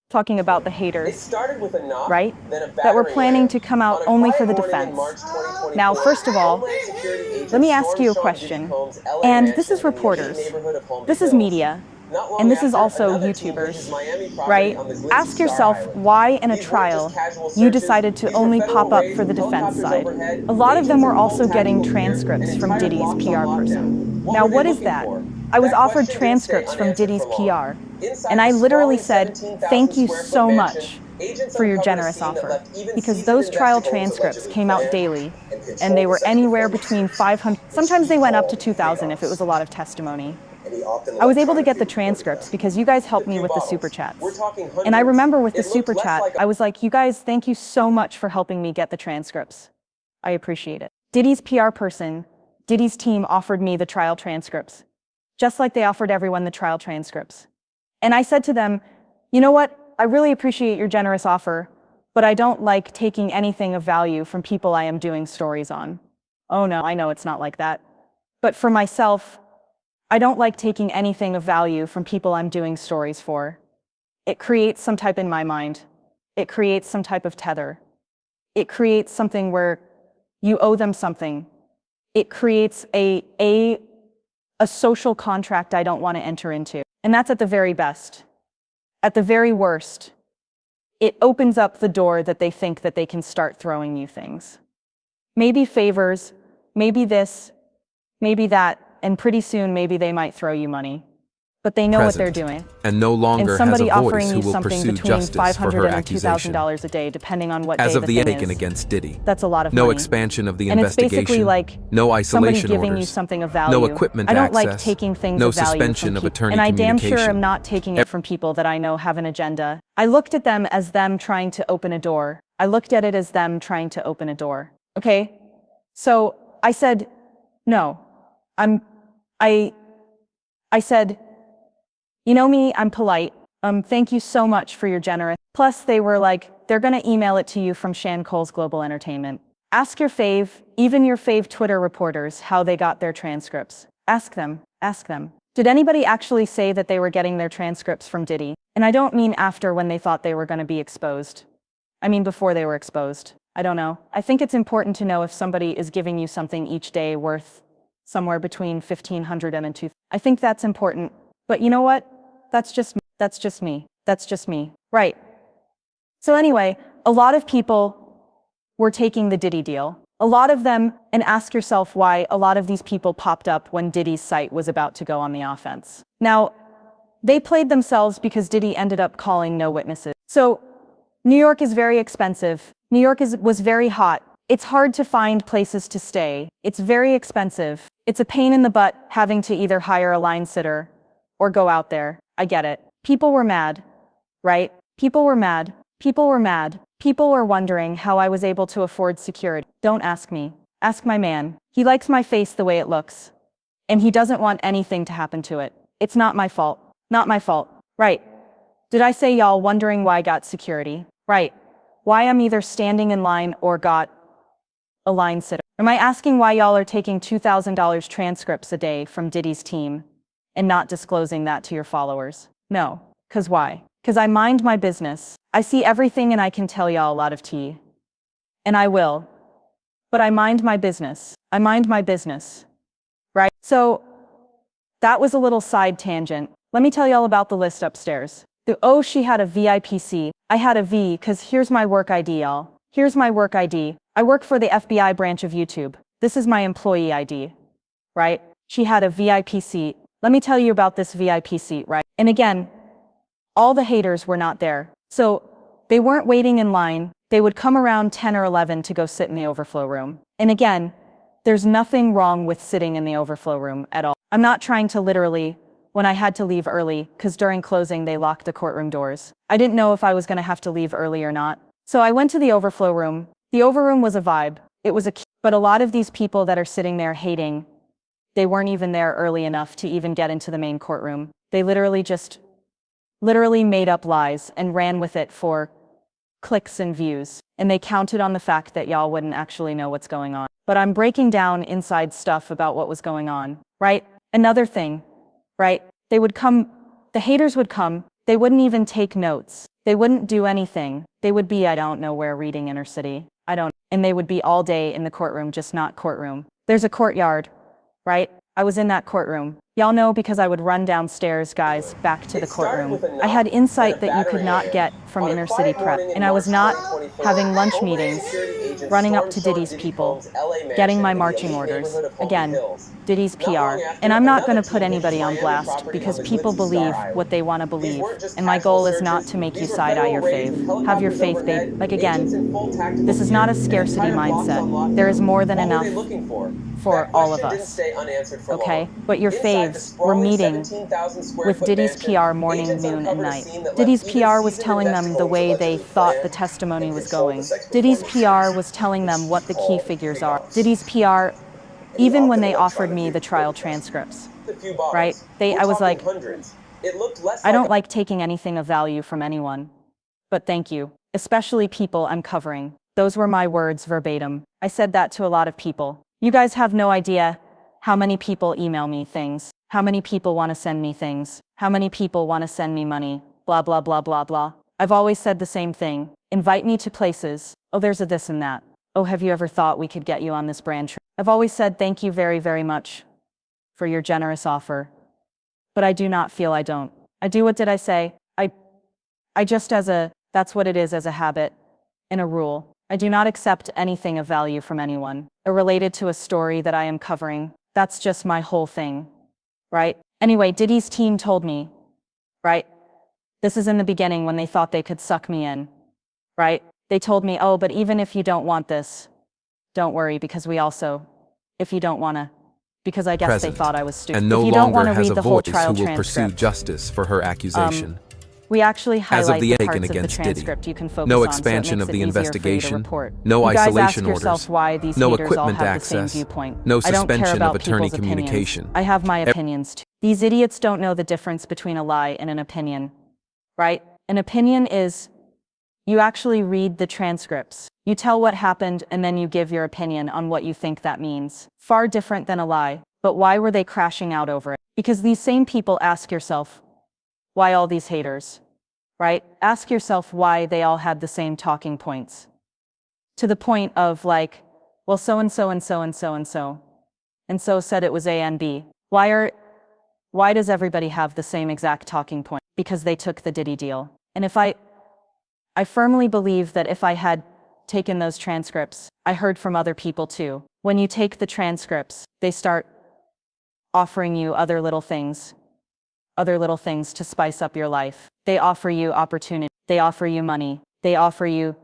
talking about the haters, It started with a knock, right? then a That were battering planning ram. to come out On a only quiet for the morning in defense. March 2024, Now, first of all, Homeland Security agents let me ask you a stormed Sean Diddy question. Combs' LA And this mansion is in the elite reporters. neighborhood of Holmby This is Hills. media. Not long And this is after, also another team hit his YouTubers, Miami property right? on the glitzy Ask Star yourself Island. why in a These weren't just trial casual you searches. decided to These were only federal pop up raids for the with defense helicopters side. overhead, A lot of them agents were in full also getting tactical gear, and transcripts from entire Diddy's blocks on PR lockdown. person. What Now, were they what is looking that? for? I was That offered question didn't stay transcripts from unanswered Diddy's for long. PR, Inside and the I literally sprawling said, 17,000 thank you square foot so mansion, much agents for your uncovered a generous scene that offer, left even because seasoned those trial investigators transcripts allegedly came out planned daily, and and they controlled the were search anywhere before between months, 500, which sometimes he they went up called to 2,000 if it was payoffs. a lot of testimony. And he often I was able to electronically get the recorded transcripts them. because you guys Just helped a me few with the super bottles. We're chats. talking And I hundreds. remember with the It looked super less chat, like a I was like, you guys, thank you so much for helping me get the transcripts. I appreciate it. Diddy's PR person, Diddy's team offered me the trial transcripts, just like they offered everyone the trial transcripts. And I said to them, you know what? I really appreciate your generous offer, but I don't like taking anything of value from people I am doing stories on. Oh no, I know it's not like that. But for myself, I don't like taking anything of value from people I'm doing stories for. It creates some type in my mind. It creates some type of tether. It creates something where you owe them something. It creates a social contract I don't want to enter into. And that's at the very best. At the very worst, it opens up the door that they think that they can start throwing you things. Maybe favors, maybe this, maybe that, and pretty soon maybe they might throw you money. But they know what they're doing. And no And longer has a somebody offering voice who you will something pursue between justice for her $500 and accusation. $2,000 a day, depending on what As day of the the thing taken is. against Diddy, That's a lot of no money. expansion of the And it's basically investigation, like no somebody isolation giving you orders, something of value. no equipment I don't like access, taking things no of value suspension from of people. attorney And I damn sure communication. am not taking it from people that I know have an agenda. I looked at them as them trying to open a door. I looked at it as them trying to open a door. Okay? So I said, no. I said, you know me, I'm polite. Thank you so much for your generous. Plus, they were like, they're gonna email it to you from Shan Cole's Global Entertainment. Ask your fave, even your fave Twitter reporters, how they got their transcripts. Ask them, ask them. Did anybody actually say that they were getting their transcripts from Diddy? And I don't mean after when they thought they were gonna be exposed. I mean before they were exposed. I don't know. I think it's important to know if somebody is giving you something each day worth somewhere between 1,500 and 2,000. I think that's important. But you know what? That's just me. That's just me. That's just me. Right. So anyway, a lot of people were taking the Diddy deal. A lot of them, and ask yourself why a lot of these people popped up when Diddy's site was about to go on the offense. Now, they played themselves because Diddy ended up calling no witnesses. So New York is very expensive. New York was very hot. It's hard to find places to stay. It's very expensive. It's a pain in the butt having to either hire a line sitter or go out there. I get it. People were mad, right? People were mad. People were mad. People were wondering how I was able to afford security. Don't ask me. Ask my man. He likes my face the way it looks. And he doesn't want anything to happen to it. It's not my fault. Not my fault. Right. Did I say y'all wondering why I got security? Right. Why I'm either standing in line or got a line sitter? Am I asking why y'all are taking $2,000 transcripts a day from Diddy's team and not disclosing that to your followers? No. 'Cause why? 'Cause I mind my business. I see everything and I can tell y'all a lot of tea. And I will. But I mind my business. I mind my business. Right? So that was a little side tangent. Let me tell y'all about the list upstairs. She had a VIP seat. I had a V, 'cause here's my work ID, y'all. Here's my work ID. I work for the FBI branch of YouTube. This is my employee ID. Right? She had a VIP seat. Let me tell you about this VIP seat, right? And again, all the haters were not there. So they weren't waiting in line. They would come around 10 or 11 to go sit in the overflow room. And again, there's nothing wrong with sitting in the overflow room at all. I'm not trying to literally, when I had to leave early, because during closing they locked the courtroom doors. I didn't know if I was going to have to leave early or not. So I went to the overflow room. The overroom was a vibe. It was but a lot of these people that are sitting there hating, they weren't even there early enough to even get into the main courtroom. They literally made up lies and ran with it for clicks and views. And they counted on the fact that y'all wouldn't actually know what's going on. But I'm breaking down inside stuff about what was going on, right? Another thing, right? The haters would come, they wouldn't even take notes. They wouldn't do anything. They would be, I don't know where, reading Inner City. And they would be all day in the courtroom, just not courtroom. There's a courtyard, right? I was in that courtroom. Y'all know because I would run downstairs, guys, back to the courtroom. I had insight that you could not get from Inner City Prep, and I was not having lunch meetings, running up to Diddy's people, getting my marching orders. Again, Diddy's PR. And I'm not going to put anybody on blast because people believe what they want to believe. And my goal is not to make you side-eye your fave. Have your faith, babe. Like again, this is not a scarcity mindset. There is more than enough for all of us. Okay? But your faves were meeting with Diddy's PR morning, noon, and night. Diddy's PR was telling them the way they thought the testimony was going. Diddy's PR was telling them what the key figures are. Diddy's PR, even when they offered me the trial transcripts, right? I was like, I don't like taking anything of value from anyone, but thank you, especially people I'm covering. Those were my words verbatim. I said that to a lot of people. You guys have no idea how many people email me things, how many people want to send me things, how many people want to send me money, blah, blah, blah, blah, blah. I've always said the same thing. Invite me to places. Oh, there's a this and that. Oh, have you ever thought we could get you on this brand trip? I've always said thank you very, very much for your generous offer. But I do not feel I don't. I do, what did I say? I just that's what it is, as a habit and a rule. I do not accept anything of value from anyone or related to a story that I am covering. That's just my whole thing, right? Anyway, Diddy's team told me, right? This is in the beginning when they thought they could suck me in, right? They told me, oh, but even if you don't want this, don't worry, because we also, if you don't want to, because I guess they thought I was stupid. And no if you don't want longer to has read a the whole voice trial who will pursue transcript, justice for her accusation. we actually highlight the Aiken parts of the against transcript Diddy. you can focus No on, expansion so it of makes the it easier for you to investigation, report. no You guys isolation ask yourself orders, why these no haters all equipment have access, the same viewpoint. no I don't care suspension about of attorney people's opinions. communication. I have my opinions too. These idiots don't know the difference between a lie and an opinion, right? An opinion is you actually read the transcripts. You tell what happened and then you give your opinion on what you think that means. Far different than a lie. But why were they crashing out over it? Because these same people, ask yourself, why all these haters, right? Ask yourself why they all had the same talking points. To the point of like, well, so-and-so and so-and-so and so. And so said it was A and B. Why does everybody have the same exact talking point? Because they took the Diddy deal. And I firmly believe that if I had taken those transcripts, I heard from other people too. When you take the transcripts, they start offering you other little things to spice up your life. They offer you opportunity. They offer you money. They offer you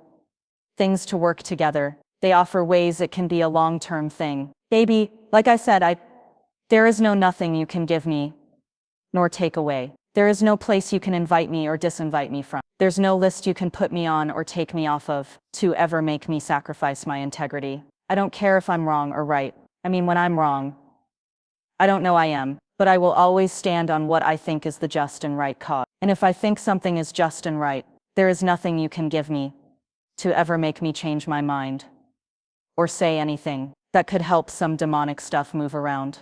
things to work together. They offer ways it can be a long-term thing. Baby, like I said, there is no nothing you can give me, nor take away. There is no place you can invite me or disinvite me from. There's no list you can put me on or take me off of to ever make me sacrifice my integrity. I don't care if I'm wrong or right. I mean, when I'm wrong, I don't know I am, but I will always stand on what I think is the just and right cause. And if I think something is just and right, there is nothing you can give me to ever make me change my mind or say anything that could help some demonic stuff move around,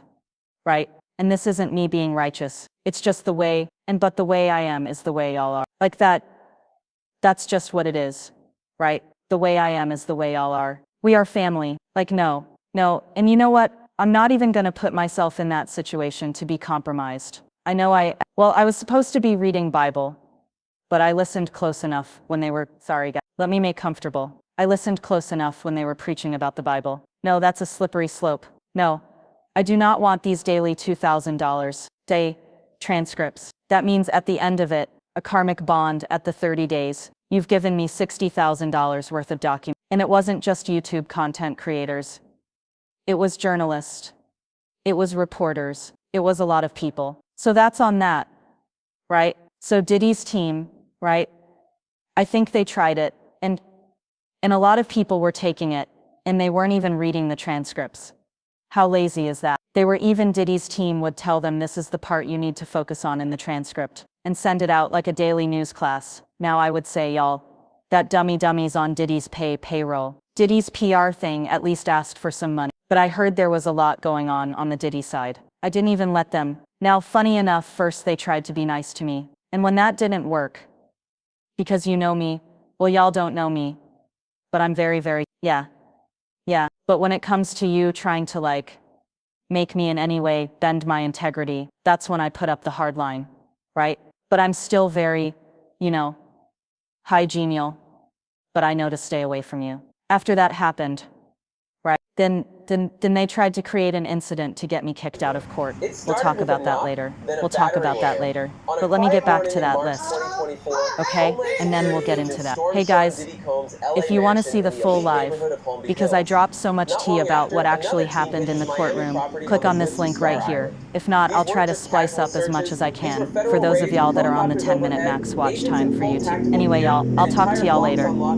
right? And this isn't me being righteous. It's just the way, but the way I am is the way y'all are. Like that's just what it is, right? The way I am is the way y'all are. We are family. Like, no. And you know what? I'm not even gonna put myself in that situation to be compromised. I know I was supposed to be reading Bible, but I listened close enough when they were, sorry guys, let me make comfortable. I listened close enough when they were preaching about the Bible. No, that's a slippery slope. No, I do not want these daily $2,000 day transcripts. That means at the end of it, a karmic bond at the 30 days. You've given me $60,000 worth of documents. And it wasn't just YouTube content creators. It was journalists. It was reporters. It was a lot of people. So that's on that, right? So Diddy's team, right? I think they tried it, and a lot of people were taking it, and they weren't even reading the transcripts. How lazy is that? Diddy's team would tell them this is the part you need to focus on in the transcript, and send it out like a daily news class. Now I would say, y'all, that dummy's on Diddy's payroll. Diddy's PR thing at least asked for some money. But I heard there was a lot going on the Diddy side. I didn't even let them. Now, funny enough, first they tried to be nice to me. And when that didn't work, Because you know me. Well, y'all don't know me. But I'm very, yeah. But when it comes to you trying to like, make me in any way bend my integrity, that's when I put up the hard line, right? But I'm still very, high genial. But I know to stay away from you. After that happened, right? Then they tried to create an incident to get me kicked out of court. It We'll started talk with a about that knock, later. then a We'll talk battering about that ram. later. On a But let me quiet get back morning to in that March list. 2024, Okay? Homeland And then we'll Security get agents into that. stormed Hey Sean guys, Diddy Combs' LA if you want to mansion see in the full elite live, neighborhood of Palm Beach because I Hills. dropped so much Not tea long about after, what actually another team happened in the visited Miami courtroom, property click called on the this Misty link Star right here. Island. If not, These I'll try weren't to just splice casual up as much searches, as I these were can, for federal those of raids with y'all that are on the helicopters 10-minute overhead, max watch agents time in for full YouTube. tactical Anyway, gear, y'all, and I'll talk to entire y'all blocks later. on lock.